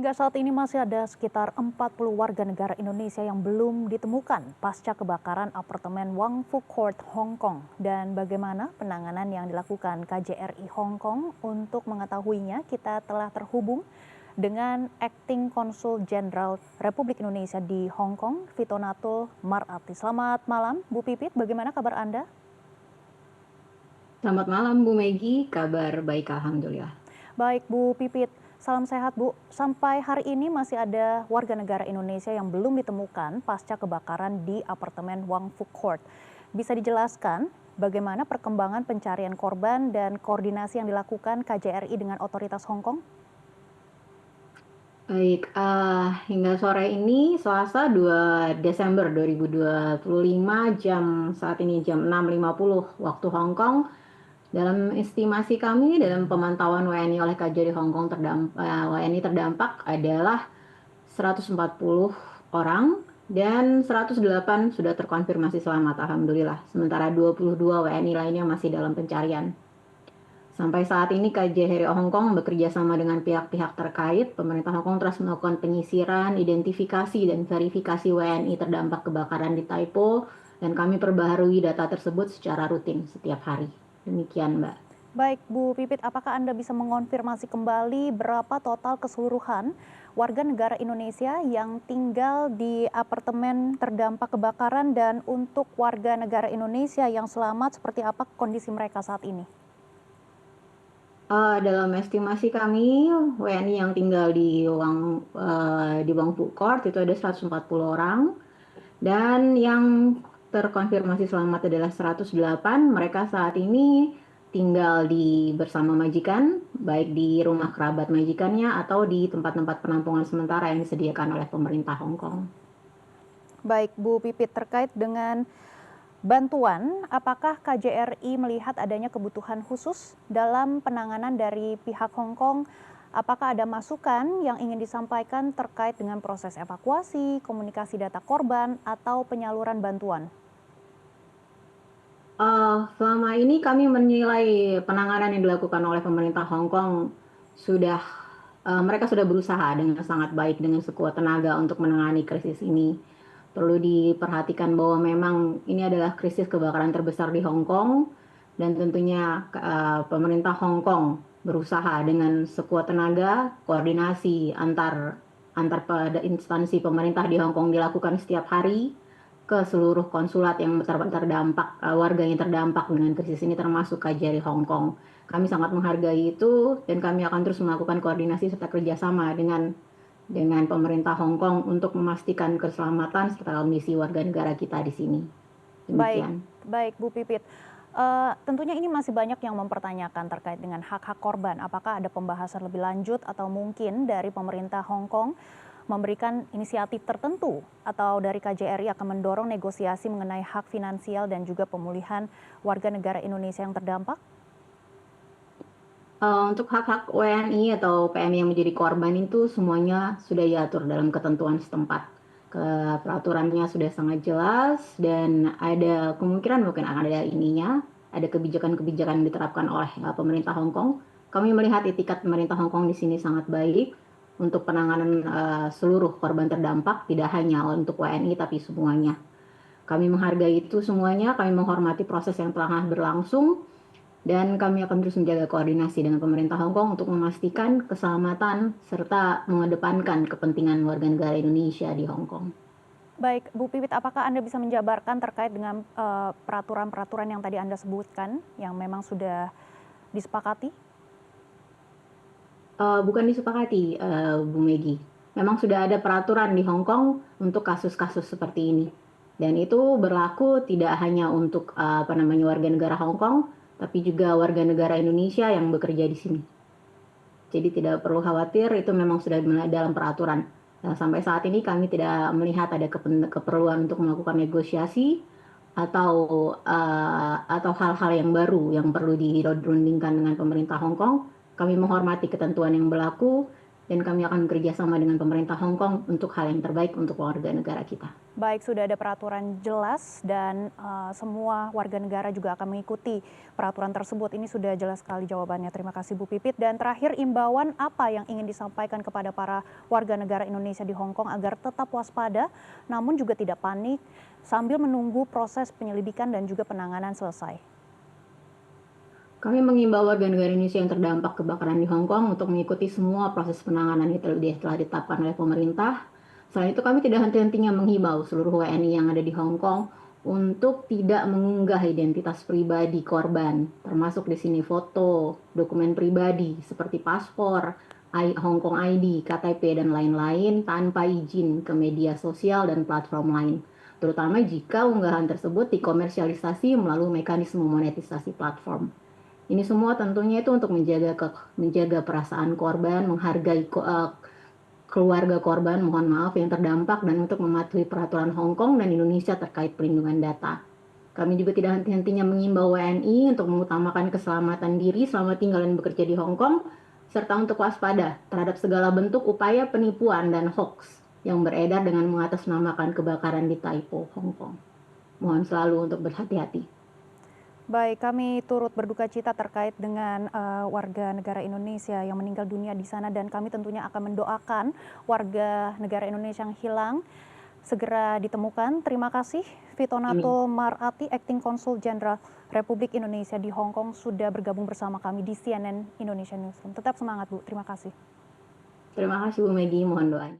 Hingga saat ini masih ada sekitar 40 warga negara Indonesia yang belum ditemukan pasca kebakaran apartemen Wang Fu Court, Hong Kong. Dan bagaimana penanganan yang dilakukan KJRI Hong Kong untuk mengetahuinya, kita telah terhubung dengan Acting Konsul Jenderal Republik Indonesia di Hong Kong, Fitonatul Marati. Selamat malam, Bu Pipit. Bagaimana kabar Anda? Selamat malam Bu Megi, kabar baik alhamdulillah. Baik Bu Pipit, salam sehat Bu. Sampai hari ini masih ada warga negara Indonesia yang belum ditemukan pasca kebakaran di apartemen Wang Fu Court. Bisa dijelaskan bagaimana perkembangan pencarian korban dan koordinasi yang dilakukan KJRI dengan otoritas Hong Kong? Baik, hingga sore ini Selasa 2 Desember 2025 saat ini jam 6.50 waktu Hong Kong. Dalam estimasi kami dalam pemantauan WNI oleh KJRI Hong Kong WNI terdampak adalah 140 orang dan 108 sudah terkonfirmasi selamat alhamdulillah. Sementara 22 WNI lainnya masih dalam pencarian. Sampai saat ini KJRI Hong Kong bekerja sama dengan pihak-pihak terkait. Pemerintah Hong Kong terus melakukan penyisiran, identifikasi, dan verifikasi WNI terdampak kebakaran di Tai Po, dan kami perbaharui data tersebut secara rutin setiap hari. Demikian, Mbak. Baik Bu Pipit, apakah Anda bisa mengonfirmasi kembali berapa total keseluruhan warga negara Indonesia yang tinggal di apartemen terdampak kebakaran, dan untuk warga negara Indonesia yang selamat seperti apa kondisi mereka saat ini? Dalam estimasi kami, WNI yang tinggal di Wang Fu Court itu ada 140 orang, dan yang terkonfirmasi selamat adalah 108. Mereka saat ini tinggal bersama majikan, baik di rumah kerabat majikannya atau di tempat-tempat penampungan sementara yang disediakan oleh pemerintah Hong Kong. Baik Bu Pipit, terkait dengan bantuan, apakah KJRI melihat adanya kebutuhan khusus dalam penanganan dari pihak Hong Kong? Apakah ada masukan yang ingin disampaikan terkait dengan proses evakuasi, komunikasi data korban, atau penyaluran bantuan? Selama ini kami menilai penanganan yang dilakukan oleh pemerintah Hong Kong sudah mereka sudah berusaha dengan sangat baik dengan sekuat tenaga untuk menangani krisis ini. Perlu diperhatikan bahwa memang ini adalah krisis kebakaran terbesar di Hong Kong, dan tentunya pemerintah Hong Kong berusaha dengan sekuat tenaga. Koordinasi antar antar instansi pemerintah di Hong Kong dilakukan setiap hari ke seluruh konsulat yang terdampak, warga yang terdampak dengan krisis ini, termasuk KJRI Hong Kong. Kami sangat menghargai itu, dan kami akan terus melakukan koordinasi serta kerjasama dengan pemerintah Hong Kong untuk memastikan keselamatan serta kondisi warga negara kita di sini. Baik, Demikian. baik Bu Pipit. Tentunya ini masih banyak yang mempertanyakan terkait dengan hak-hak korban. Apakah ada pembahasan lebih lanjut atau mungkin dari pemerintah Hong Kong memberikan inisiatif tertentu, atau dari KJRI akan mendorong negosiasi mengenai hak finansial dan juga pemulihan warga negara Indonesia yang terdampak? Untuk hak-hak WNI atau PMI yang menjadi korban itu semuanya sudah diatur dalam ketentuan setempat. Peraturannya sudah sangat jelas, dan ada kemungkinan mungkin akan ada kebijakan-kebijakan yang diterapkan oleh pemerintah Hong Kong. Kami melihat etikat pemerintah Hong Kong di sini sangat baik untuk penanganan seluruh korban terdampak, tidak hanya untuk WNI tapi semuanya. Kami menghargai itu semuanya, kami menghormati proses yang telah berlangsung, dan kami akan terus menjaga koordinasi dengan pemerintah Hong Kong untuk memastikan keselamatan serta mengedepankan kepentingan warga negara Indonesia di Hong Kong. Baik, Bu Pipit, apakah Anda bisa menjabarkan terkait dengan peraturan-peraturan yang tadi Anda sebutkan yang memang sudah disepakati? Bukan disepakati, Bu Megi. Memang sudah ada peraturan di Hong Kong untuk kasus-kasus seperti ini. Dan itu berlaku tidak hanya untuk warga negara Hong Kong, tapi juga warga negara Indonesia yang bekerja di sini. Jadi tidak perlu khawatir, itu memang sudah dalam peraturan. Nah, sampai saat ini kami tidak melihat ada keperluan untuk melakukan negosiasi atau hal-hal yang baru yang perlu dirundingkan dengan pemerintah Hong Kong. Kami menghormati ketentuan yang berlaku, dan kami akan bekerja sama dengan pemerintah Hong Kong untuk hal yang terbaik untuk warga negara kita. Baik, sudah ada peraturan jelas dan semua warga negara juga akan mengikuti peraturan tersebut. Ini sudah jelas sekali jawabannya. Terima kasih Bu Pipit. Dan terakhir, imbauan apa yang ingin disampaikan kepada para warga negara Indonesia di Hong Kong agar tetap waspada, namun juga tidak panik sambil menunggu proses penyelidikan dan juga penanganan selesai? Kami mengimbau warga negara Indonesia yang terdampak kebakaran di Hong Kong untuk mengikuti semua proses penanganan yang telah ditetapkan oleh pemerintah. Selain itu, kami tidak henti-hentinya menghimbau seluruh WNI yang ada di Hong Kong untuk tidak mengunggah identitas pribadi korban, termasuk di sini foto, dokumen pribadi seperti paspor, Hong Kong ID, KTP, dan lain-lain tanpa izin ke media sosial dan platform lain. Terutama jika unggahan tersebut dikomersialisasi melalui mekanisme monetisasi platform. Ini semua tentunya itu untuk menjaga perasaan korban, menghargai keluarga korban, mohon maaf, yang terdampak, dan untuk mematuhi peraturan Hong Kong dan Indonesia terkait perlindungan data. Kami juga tidak henti-hentinya mengimbau WNI untuk mengutamakan keselamatan diri selama tinggal dan bekerja di Hong Kong, serta untuk waspada terhadap segala bentuk upaya penipuan dan hoax yang beredar dengan mengatasnamakan kebakaran di Tai Po, Hong Kong. Mohon selalu untuk berhati-hati. Baik, kami turut berduka cita terkait dengan warga negara Indonesia yang meninggal dunia di sana, dan kami tentunya akan mendoakan warga negara Indonesia yang hilang segera ditemukan. Terima kasih Fitonatul Marati, Acting Consul Jenderal Republik Indonesia di Hong Kong, sudah bergabung bersama kami di CNN Indonesia Newsroom. Tetap semangat Bu, terima kasih. Terima kasih Bu Megi, mohon doanya.